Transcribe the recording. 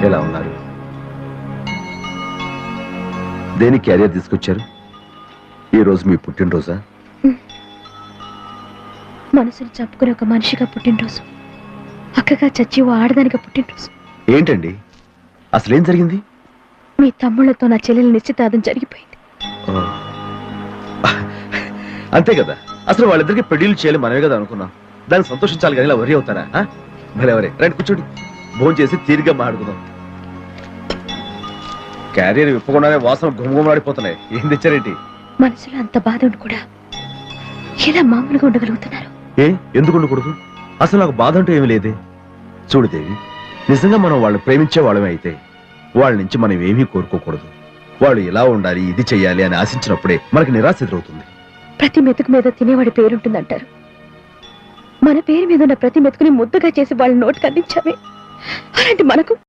ఎలా ఉన్నారు? దేని క్యారియర్ తీసుకొచ్చారు? ఈ రోజు మీ పుట్టినరోజా? మనసును చంపుకునే ఒక మనిషిగా పుట్టినరోజు, అక్కగా చచ్చి ఓ ఆడదానిగా పుట్టినరోజు. ఏంటండి అసలేం జరిగింది? మీ తమ్ముళ్లతో నా చెల్లెల నిశ్చితార్థం జరిగిపోయింది. అంతే కదా, అసలు వాళ్ళిద్దరికి పెళ్లిళ్ళు చేయాలి మనమే కదా అనుకున్నాం. దానికి సంతోషించాలి కానీ ఇలా వరి అవుతారా? భలే వరే. రండి కూర్చోండి, భోజనం చేసి తీరిగ్గా మాట్లాడుకుందాం. క్యారియర్ విప్పకుండానే వాసన గుమగుమలాడిపోతున్నాయి. ఏం తెచ్చారేంటి? మనసులో అంత బాధ ఉండి కూడా ఎలా మామూలుగా ఉండగలుగుతున్నారు? ఎందుకు ఉండకూడదు? అసలు నాకు బాధ అంటూ ఏమీ లేదే. చూడు దేవి, నిజంగా మనం వాళ్ళు ప్రేమించే వాళ్ళమే అయితే వాళ్ళ నుంచి మనం ఏమీ కోరుకోకూడదు. వాళ్ళు ఇలా ఉండాలి, ఇది చెయ్యాలి అని ఆశించినప్పుడే మనకి నిరాశ ఎదురవుతుంది. ప్రతి మెతుకు మీద తినేవాడి పేరుంటుందంటారు. మన పేరు మీద ఉన్న ప్రతి మెతుకుని ముద్దగా చేసి వాళ్ళ నోటికి అందించామే. అలాంటి మనకు